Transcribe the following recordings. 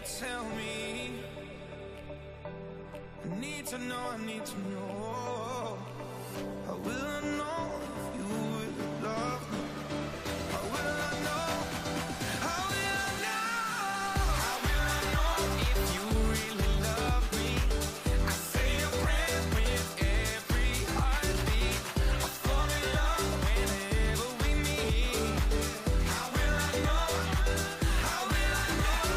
tell me. I need to know, I need to know. How will I know if you would love me? How will I know? How will I know? How will I know if you really love me? I say a prayer with every heartbeat. I fall in love whenever we meet. How will I know? How will I know?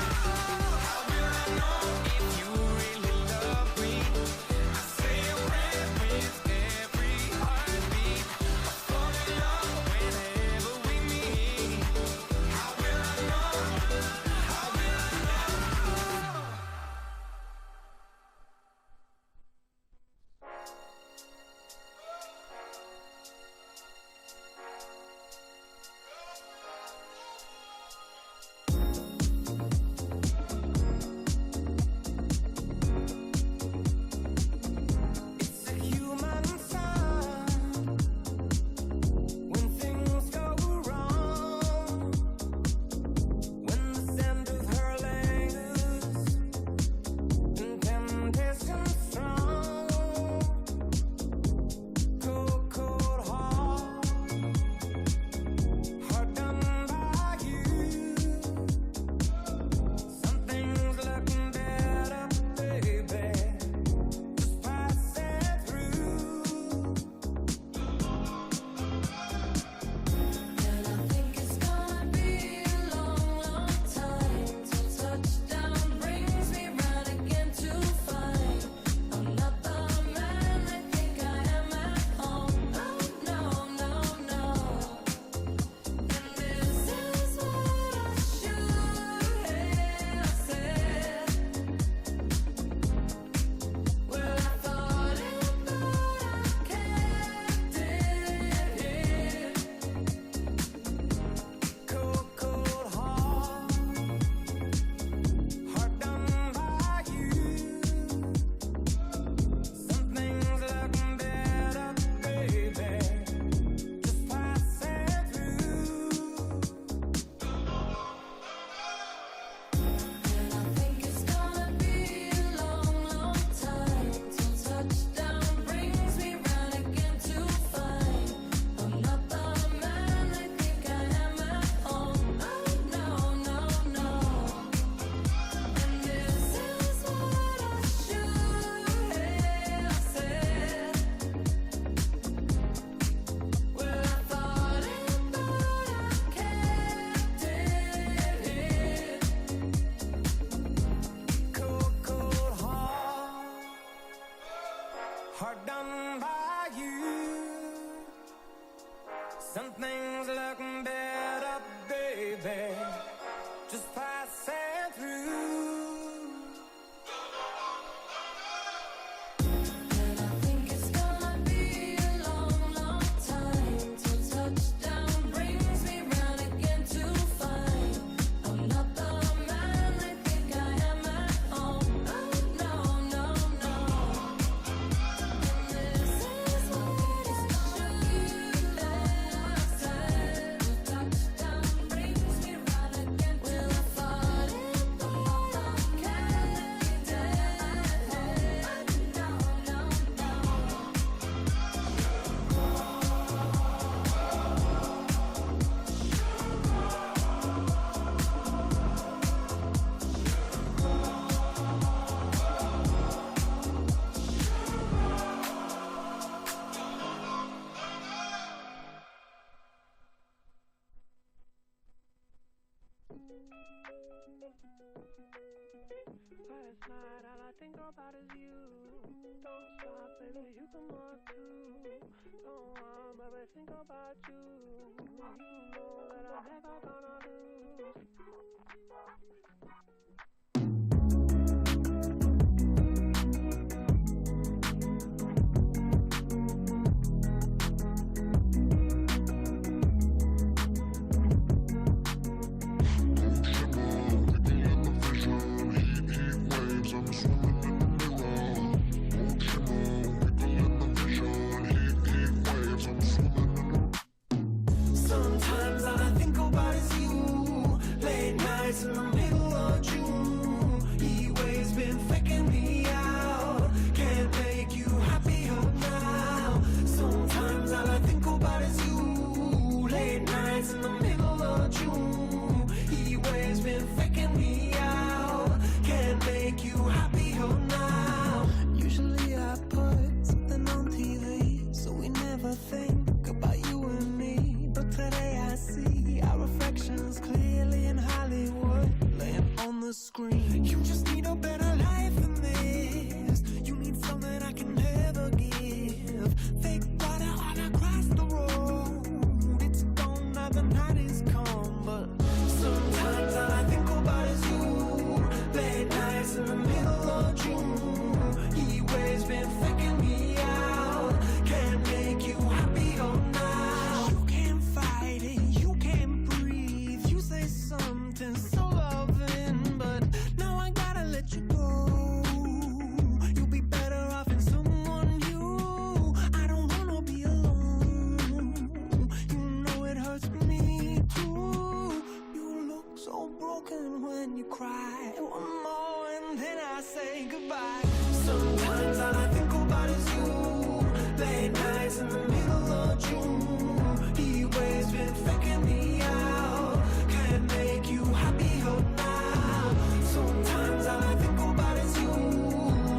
How will I know if you really love me? I say a prayer with every heartbeat. I fall in love whenever we meet. How will I know? How will I know? It's a human sign when things go wrong, when the scent of her lingers and temptation strong. Cold, cold heart, hard done by you. Something's looking better, baby. Just pass it through. And I think it's gonna be a long, long time till touchdown brings me round again to find I'm not the man I think I am at home. Oh no, no, no. And this is what I should have said. Well, I thought it, but I kept it here. Cold, cold heart, hard done by you. Something's looking better, baby. Just pass it through. And I think it's gonna be a long, long time till touchdown brings me round again to find I'm not the man I think I am at home. Oh no, no, no. And this is what I should have said. Well, I thought it, but I kept it here. Cold, cold heart, hard done by you. Something's looking better, baby. Just pass it through. And I think it's gonna be a long, long time till touchdown brings me round again to find I'm not the man I think I am at home. Oh no, no, no. And this is what I should have said. Touchdown brings me round again. Well, I thought it, but I kept it. No, no, no. Last night all I think about is you. Don't stop, baby, you can walk too. Don't want, baby, think about you. You know that I'm never gonna lose. Sometimes all I think about is you. Late nights in the middle screen. You just need a better life than this. You need something I can never give. Fake water all across the road. It's gone now, the night is come. But sometimes all I think about is you. Late nights in the middle of June. He always been faking me out. Can't make you happier now. You can't fight it, you can't breathe. You say something so loving, but now I gotta let you go. You'll be better off in someone new. I don't wanna be alone. You know it hurts me too. You look so broken when you cry. One more and then I say goodbye. Sometimes all I think about is you. Late nights in the middle of June. He always been faking me out. Can't make you happier now. Sometimes all I think about is you.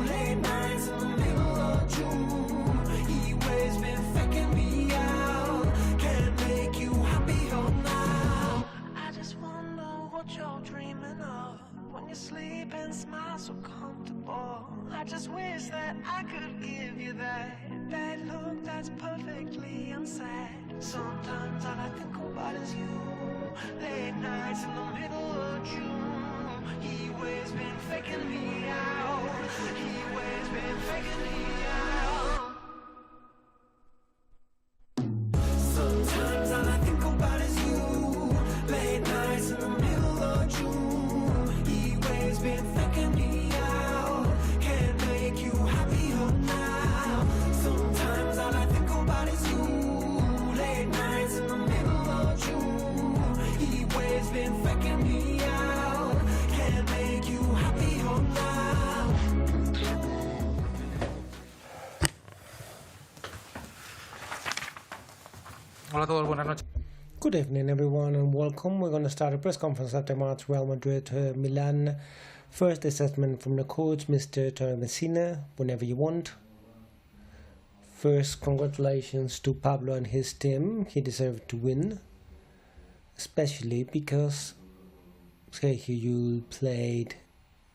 Late nights in the middle of June. He always been faking me out. Can't make you happier now. I just wonder what you're dreaming of when you sleep and smile so comfortable. I just wish that I could give you that look that's perfectly unsaid. Sometimes all I think about is you. Late nights in the middle of June. He always been faking me out. He always been faking me out. Sometimes all I think about is you. Late nights in the middle of June. He always been faking me out. Can't make you happier now. Sometimes all I think about is you. Late nights in the middle of June. He always been faking me out. Can't make you happier now. Hola a todos, buenas noches. Good evening, everyone, and welcome. We're going to start a press conference after March Real Madrid Milan. First assessment from the coach, Mr. Tony Messina, whenever you want. First, congratulations to Pablo and his team. He deserved to win, especially because Sergio Yul played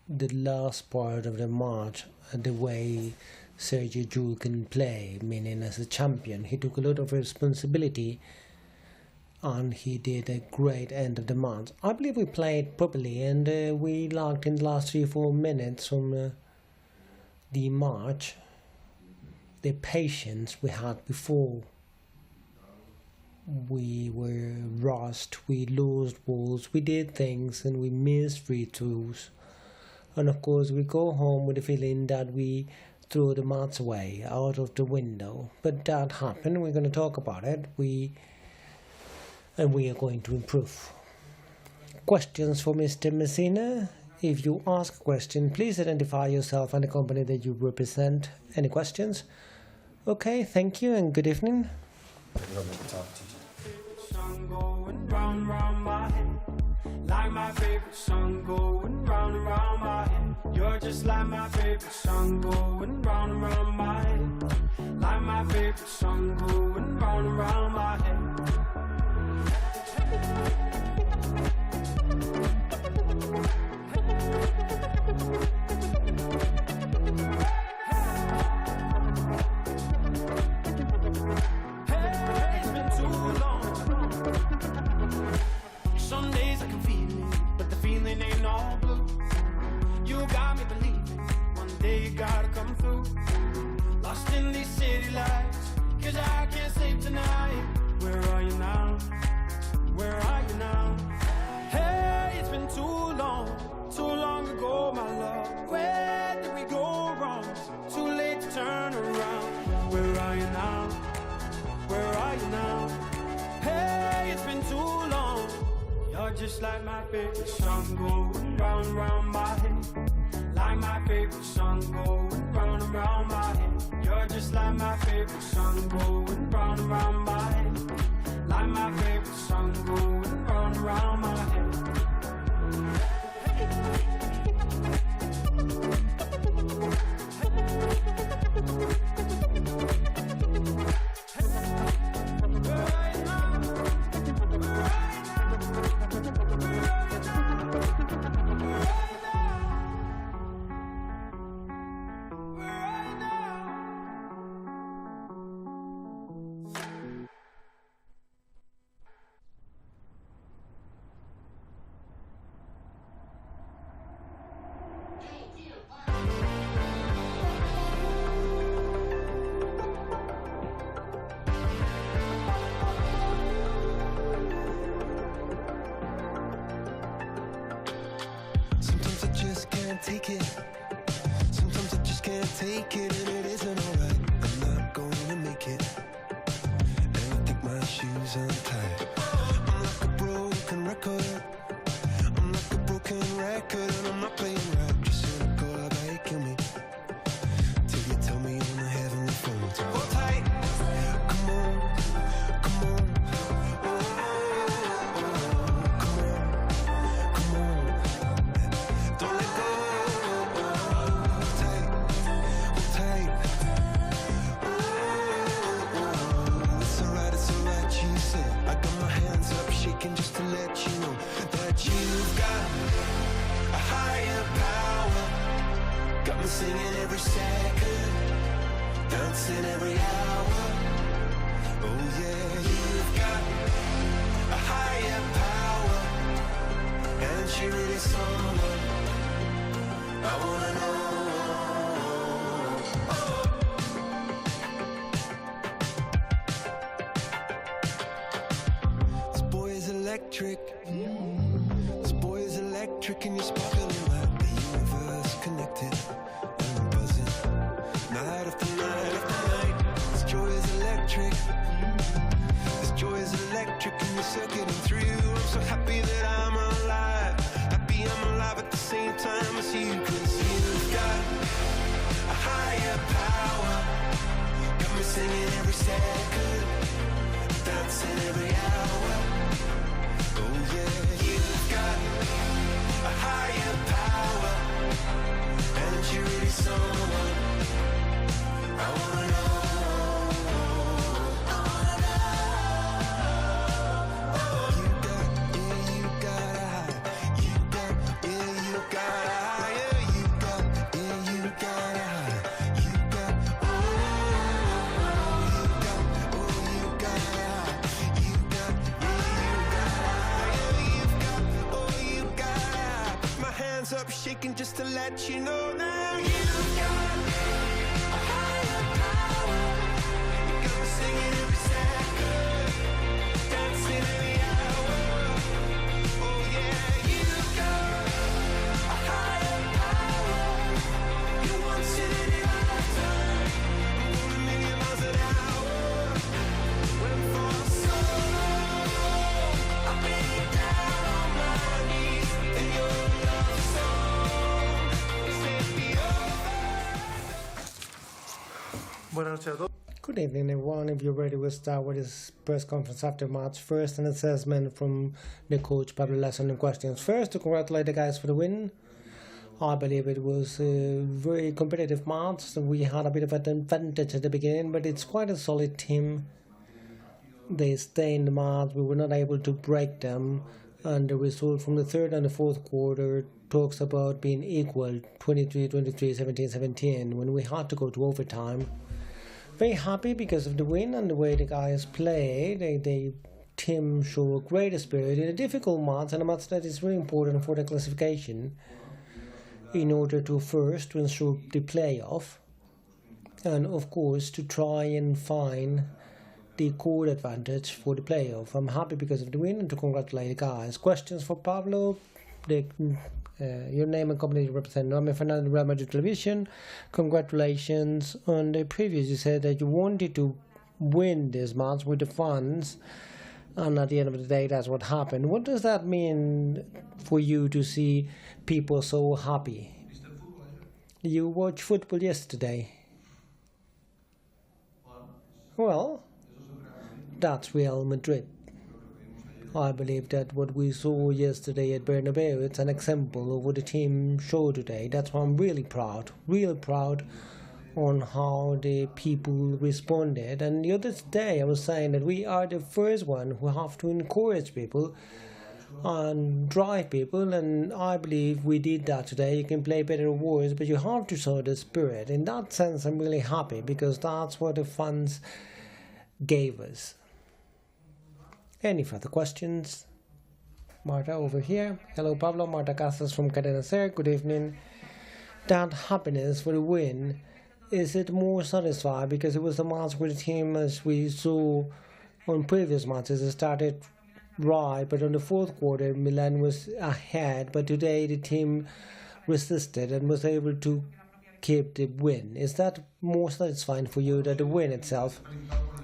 the last part of the match the way Sergio Yul can play, meaning as a champion. He took a lot of responsibility and he did a great end of the match. I believe we played properly, and we lacked in the last 3 or 4 minutes from the match the patience we had before. We were rushed, we lost balls, we did things, and we missed free throws. And of course we go home with the feeling that we threw the match away, out of the window. But that happened, we're going to talk about it. We are going to improve. Questions for Mr. Messina? If you ask a question, please identify yourself and the company that you represent. Any questions? Okay, thank you and good evening. Song going round and round my head, like my favorite song going round and round my head. You're just like my favorite song going round and round my head, like my favorite song going round and round my head. Hey, it's been too long. Some days I can feel it, but the feeling ain't all blue. You got me believing one day you gotta come through. Lost in these city lights, 'cause I can't sleep tonight. Where are you now? Where are you now? Hey, it's been too long ago, my love. Where did we go wrong? Too late to turn around. Where are you now? Where are you now? Hey, it's been too long. You're just like my favorite song going round and round my head, like my favorite song going round and round my head. You're just like my favorite song going round and round my head, like my favorite song going round and round my head. Right now. take it. Sometimes I just can't take it, and it isn't alright. I'm not gonna make it, and I think my shoes untied. I'm like a broken record. I'm like a broken record, and I'm not playing right. Just cynical, I bet you kill me till you tell me on the heavenly phone. So hold tight, come on, come on. Just to let you know that you've got a higher power. Got me singing every second, dancing every hour. Oh yeah, you've got a higher power, and she really someone I wanna know. Electric. This boy is electric, and you're sparkling like the universe connected. And I'm buzzing night after night after night. This joy is electric. This joy is electric, and you're circuiting through. I'm so happy that I'm alive. Happy I'm alive at the same time as you, 'cause you've got a higher power. Got me singing every second, dancing every hour. Oh yeah, you've got a higher power, and you're really someone I wanna know. I wanna know. You got, yeah, you got a high. You got, yeah, you got a higher. You got, yeah, you got a high. You got, oh, you got, oh, you got a high. You got, yeah, up shaking just to let you know now you've got a higher power. You got me singing every second, dancing every hour. Oh yeah, you've got a higher power. You once in a lifetime. I'm going a million miles an hour. When for so long I've been down on my knees in your love song. Buenas noches a todos. Good evening, everyone. If you're ready, we'll start with this press conference after match. First, an assessment from the coach, Pablo Lasso, on questions. First, to congratulate the guys for the win. I believe it was a very competitive match. We had a bit of an advantage at the beginning, but it's quite a solid team. They stay in the match. We were not able to break them. And the result from the third and the fourth quarter talks about being equal, 23-23, 17-17, when we had to go to overtime. Very happy because of the win and the way the guys play. They team show a great spirit in a difficult match, and a match that is very important for the classification in order to first to ensure the playoff, and of course to try and find the core advantage for the playoff. I'm happy because of the win and to congratulate the guys. Questions for Pablo? Your name and company you represent. Norman Fernandez, Real Madrid Television. Congratulations. On the previous, you said that you wanted to win this match with the fans, and at the end of the day, that's what happened. What does that mean for you to see people so happy? You watched football yesterday. Well, that's Real Madrid. I believe that what we saw yesterday at Bernabeu, it's an example of what the team showed today. That's why I'm really proud on how the people responded. And the other day I was saying that we are the first one who have to encourage people and drive people, and I believe we did that today. You can play better or worse, but you have to show the spirit. In that sense, I'm really happy because that's what the fans gave us. Any further questions? Marta over here. Hello, Pablo. Marta Casas from Cadena Ser. Good evening. That happiness for the win, is it more satisfied because it was a match with the team as we saw on previous matches? It started right, but on the fourth quarter, Milan was ahead. But today the team resisted and was able to keep the win. Is that more satisfying for you than the win itself?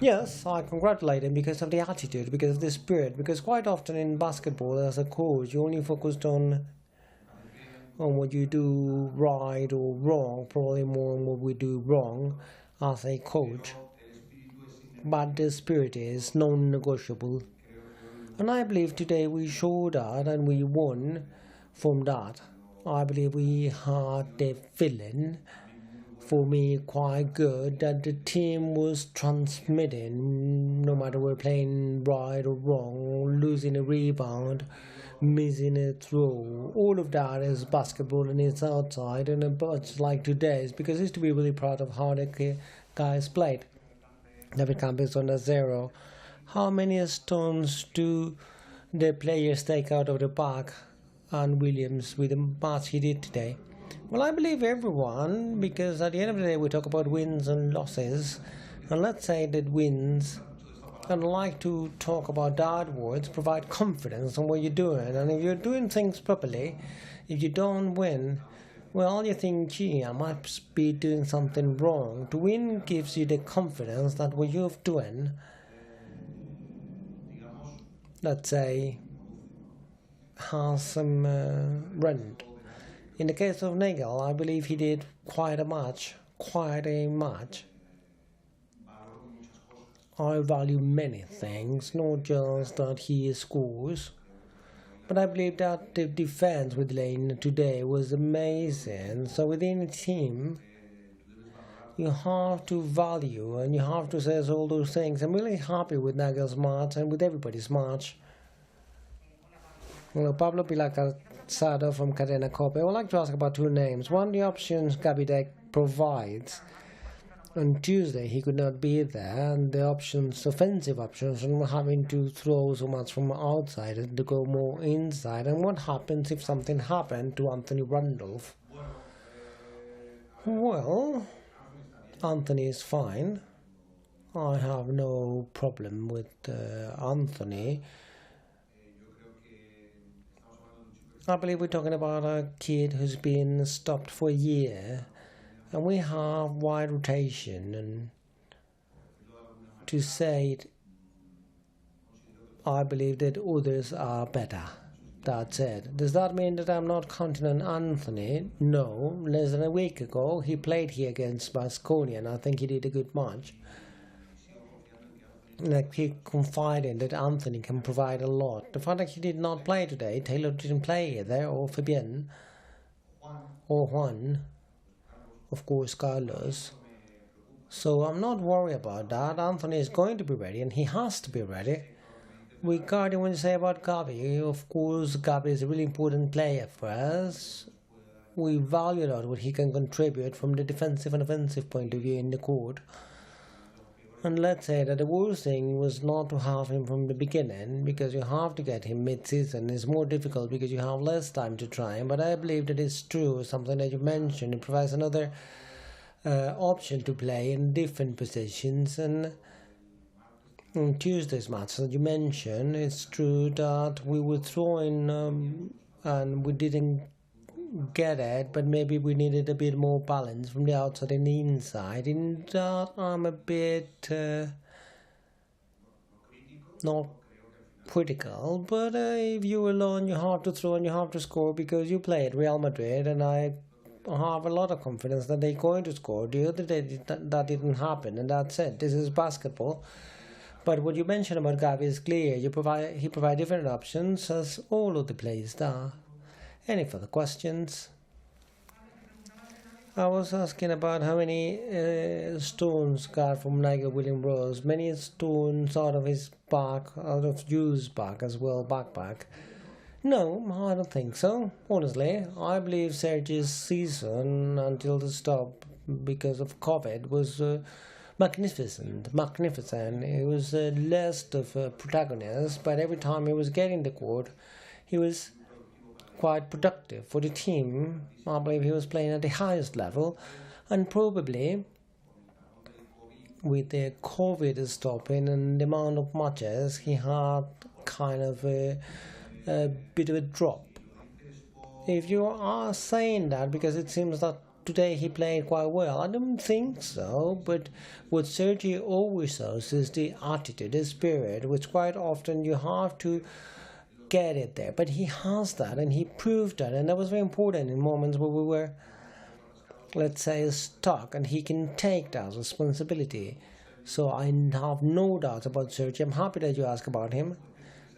Yes, I congratulate him because of the attitude, because of the spirit, because quite often in basketball as a coach you only focused on what you do right or wrong, probably more on what we do wrong as a coach. But the spirit is non-negotiable. And I believe today we showed that and we won from that. I believe we had the feeling, for me, quite good, that the team was transmitting, no matter we're playing right or wrong, losing a rebound, missing a throw. All of that is basketball and it's outside, and it's like today's, because I used to be really proud of how the guys played. David Campbell's on a 0. How many stones do the players take out of the park? And Williams with the match he did today. Well, I believe everyone, because at the end of the day we talk about wins and losses, and let's say that wins, and I like to talk about that words, provide confidence on what you're doing, and if you're doing things properly, if you don't win, well, you think, gee, I might be doing something wrong. To win gives you the confidence that what you're doing, let's say, has some rent. In the case of Nagel, I believe he did quite a match. I value many things, not just that he scores, but I believe that the defense with Lane today was amazing. So within a team, you have to value and you have to say all those things. I'm really happy with Nagel's match and with everybody's match. Pablo Pilacasado from Cadena Cope. I would like to ask about two names. One, the options Gabidek provides. On Tuesday he could not be there, and the options, offensive options, and having to throw so much from outside and to go more inside. And what happens if something happened to Anthony Randolph? Well, Anthony is fine. I have no problem with Anthony. I believe we're talking about a kid who's been stopped for a year, and we have wide rotation, and to say it, I believe that others are better. That's it. Does that mean that I'm not counting on Anthony? No. Less than a week ago he played here against Baskonia, and I think he did a good match. Like, he confided that Anthony can provide a lot. The fact that he did not play today, Taylor didn't play either, or Fabian, or Juan, of course Carlos. So I'm not worried about that. Anthony is going to be ready, and he has to be ready. Regarding what you say about Gabi, of course Gabi is a really important player for us. We value a lot what he can contribute from the defensive and offensive point of view in the court. And let's say that the worst thing was not to have him from the beginning, because you have to get him mid-season. It's more difficult because you have less time to try him, but I believe that it's true, something that you mentioned. It provides another option to play in different positions. And in Tuesday's match that you mentioned, it's true that we were throwing and we didn't get it, but maybe we needed a bit more balance from the outside and the inside. In that I'm a bit not critical, but if you're alone you have to throw and you have to score, because you play at Real Madrid, and I have a lot of confidence that they're going to score. The other day that didn't happen, and that's it. This is basketball. But what you mentioned about Gavi is clear. He provides different options, as all of the players do. Any further questions? I was asking about how many stones got from Nigel William Rose. Many stones out of his back, out of Jules' back as well, backpack. No, I don't think so. Honestly, I believe Sergi's season until the stop because of COVID was magnificent. He was less of a protagonist, but every time he was getting the court, he was quite productive for the team. I believe he was playing at the highest level, and probably with the COVID stopping and the amount of matches, he had kind of a bit of a drop if you are saying that because it seems that today he played quite well, I don't think so. But what Sergio always shows is the attitude, the spirit, which quite often you have to get it there. But he has that, and he proved that, and that was very important in moments where we were, let's say, stuck, and he can take that responsibility. So I have no doubts about Sergio. I'm happy that you ask about him.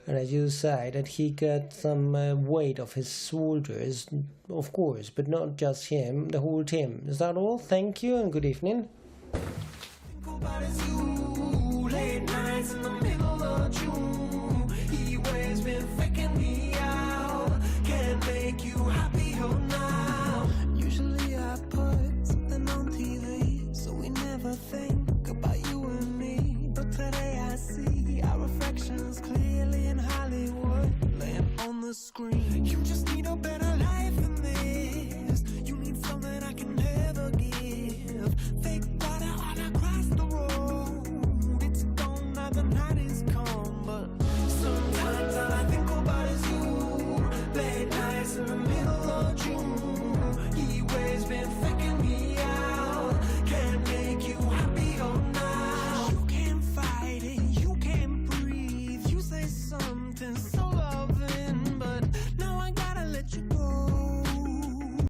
And as you say, that he got some weight off his shoulders, of course, but not just him, the whole team. Is that all? Thank you and good evening. Think about is you, late nights in the middle of June. He always been faking me out. Can't make you happier now. Usually I put something on TV, so we never think about you and me. But today I see our reflections clearly in Hollywood, laying on the screen. You just need a better life than this. You need something I can never give. Fake water all across the road. It's gone now, the night is gone.